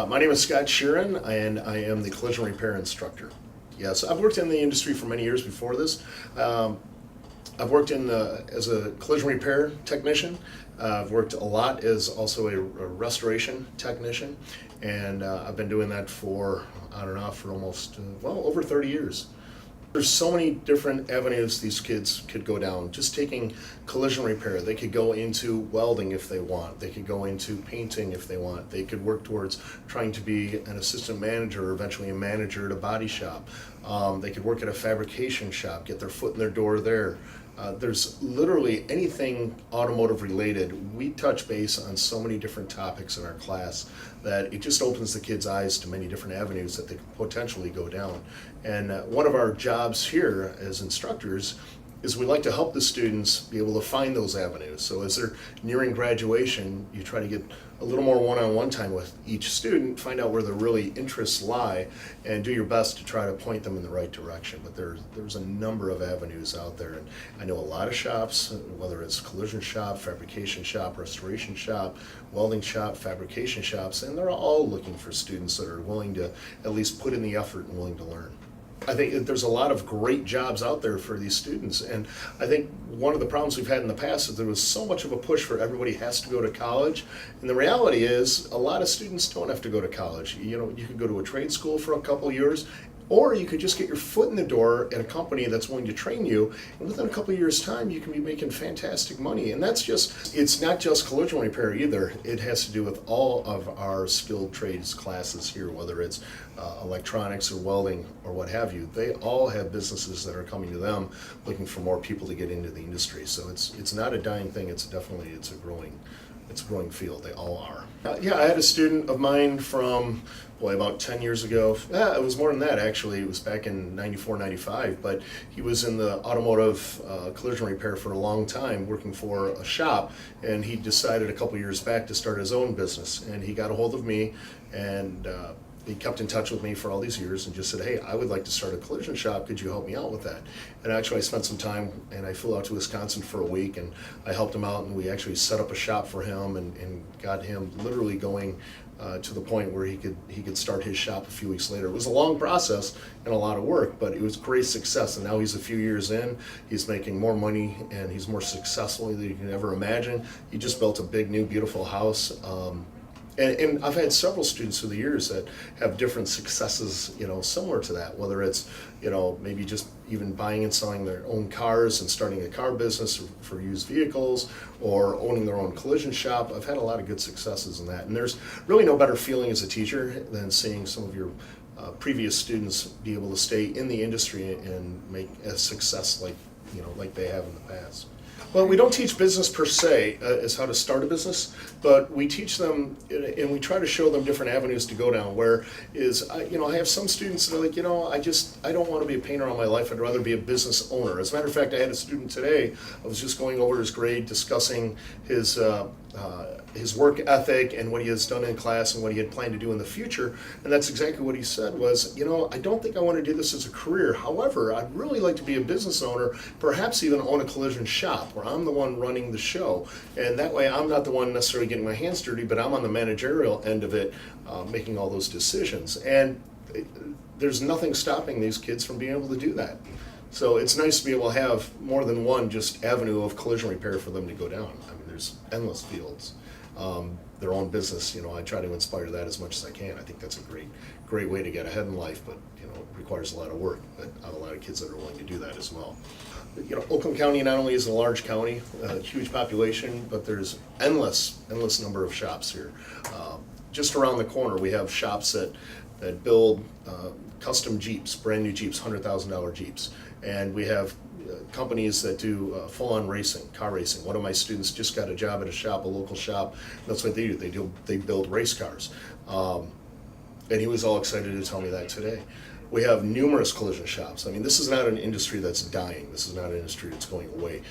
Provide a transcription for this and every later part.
My name is Scott Sheeran, and I am the collision repair instructor. Yes, I've worked in the industry for many years before this. I've worked as a collision repair technician. I've worked a lot as also a restoration technician, and I've been doing that for on and off for almost, over 30 years. There's so many different avenues these kids could go down. Just taking collision repair, they could go into welding if they want. They could go into painting if they want. They could work towards trying to be an assistant manager or eventually a manager at a body shop. They could work at a fabrication shop, get their foot in their door there. There's literally anything automotive related. We touch base on so many different topics in our class that it just opens the kids' eyes to many different avenues that they can potentially go down. And one of our jobs here as instructors is we like to help the students be able to find those avenues. So as they're nearing graduation, you try to get a little more one-on-one time with each student, find out where their really interests lie, and do your best to try to point them in the right direction. But there's a number of avenues out there, and I know a lot of shops, whether it's collision shop, fabrication shop, restoration shop, welding shop, fabrication shops, and they're all looking for students that are willing to at least put in the effort and willing to learn. I think that there's a lot of great jobs out there for these students, and I think one of the problems we've had in the past is there was so much of a push for everybody has to go to college, and the reality is a lot of students don't have to go to college. You know, you could go to a trade school for a couple years, or you could just get your foot in the door at a company that's willing to train you, and within a couple of years' time, you can be making fantastic money. And it's not just collision repair either. It has to do with all of our skilled trades classes here, whether it's electronics or welding or what have you. They all have businesses that are coming to them looking for more people to get into the industry. So it's not a dying thing. It's a growing field. They all are. I had a student of mine from, about 10 years ago. It was more than that, actually. It was back in 94, 95, but he was in the automotive collision repair for a long time, working for a shop, and he decided a couple years back to start his own business, and he got a hold of me, and he kept in touch with me for all these years and just said, hey, I would like to start a collision shop. Could you help me out with that? And actually, I spent some time, and I flew out to Wisconsin for a week, and I helped him out, and we actually set up a shop for him and got him literally going to the point where he could start his shop a few weeks later. It was a long process and a lot of work, but it was great success. And now he's a few years in, he's making more money, and he's more successful than you can ever imagine. He just built a big, new, beautiful house. And I've had several students through the years that have different successes, similar to that, whether it's, maybe just even buying and selling their own cars and starting a car business for used vehicles, or owning their own collision shop. I've had a lot of good successes in that. And there's really no better feeling as a teacher than seeing some of your previous students be able to stay in the industry and make a success like they have in the past. Well, we don't teach business per se as how to start a business, but we teach them and we try to show them different avenues to go down. Where I have some students that are like, I don't want to be a painter all my life. I'd rather be a business owner. As a matter of fact, I had a student today. I was just going over his grade, discussing his work ethic and what he has done in class and what he had planned to do in the future. And that's exactly what he said was, I don't think I want to do this as a career. However, I'd really like to be a business owner, perhaps even own a collision shop where I'm the one running the show. And that way I'm not the one necessarily getting my hands dirty, but I'm on the managerial end of it, making all those decisions. And there's nothing stopping these kids from being able to do that. So it's nice to be able to have more than one just avenue of collision repair for them to go down. I mean, there's endless fields. Their own business, I try to inspire that as much as I can. I think that's a great way to get ahead in life, but it requires a lot of work. But I have a lot of kids that are willing to do that as well. Oakland County not only is a large county, a huge population, but there's endless number of shops here. Just around the corner, we have shops that build custom Jeeps, brand new Jeeps, $100,000 Jeeps, and we have companies that do full-on racing, car racing. One of my students just got a job at a local shop. That's what they do. They build race cars, and he was all excited to tell me that today. We have numerous collision shops. I mean, this is not an industry that's dying. This is not an industry that's going away.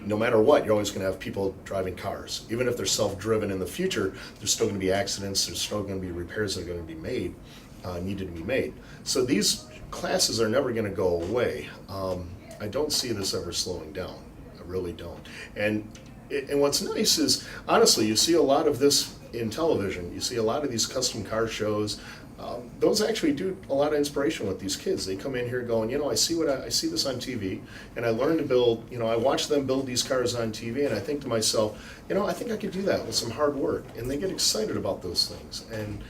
No matter what, you're always going to have people driving cars. Even if they're self-driven in the future, there's still going to be accidents. There's still going to be repairs that are going to be made, needed to be made. So these classes are never going to go away. I don't see this ever slowing down. I really don't. And what's nice is, honestly, you see a lot of this in television. You see a lot of these custom car shows. Those actually do a lot of inspiration with these kids. They come in here going, I see I see this on TV, and I learn to build. I watch them build these cars on TV, and I think to myself, I think I could do that with some hard work. And they get excited about those things, and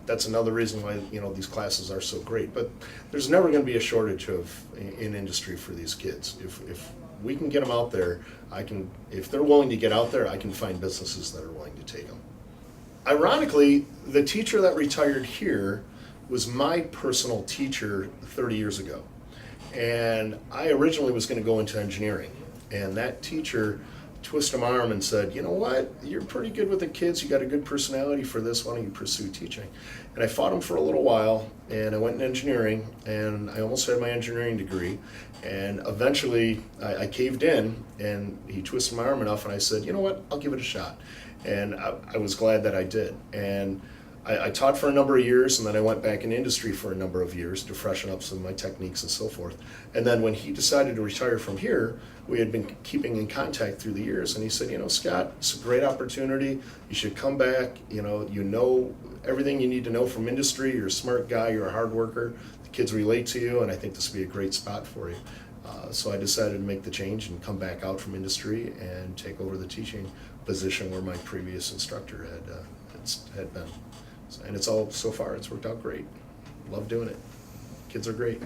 that's another reason why these classes are so great. But there's never going to be a shortage in industry for these kids. If we can get them out there, if they're willing to get out there, I can find businesses that are willing to take them. Ironically, the teacher that retired here was my personal teacher 30 years ago. And I originally was going to go into engineering. And that teacher twisted my arm and said, you know what, you're pretty good with the kids, you got a good personality for this, why don't you pursue teaching? And I fought him for a little while, and I went into engineering, and I almost had my engineering degree. And eventually I caved in, and he twisted my arm enough, and I said, you know what, I'll give it a shot. And I was glad that I did. And I taught for a number of years, and then I went back in industry for a number of years to freshen up some of my techniques and so forth. And then when he decided to retire from here, we had been keeping in contact through the years, and he said, Scott, it's a great opportunity. You should come back. You know everything you need to know from industry. You're a smart guy. You're a hard worker. The kids relate to you, and I think this would be a great spot for you. So I decided to make the change and come back out from industry and take over the teaching position where my previous instructor had been. And so far, it's worked out great. Love doing it. Kids are great.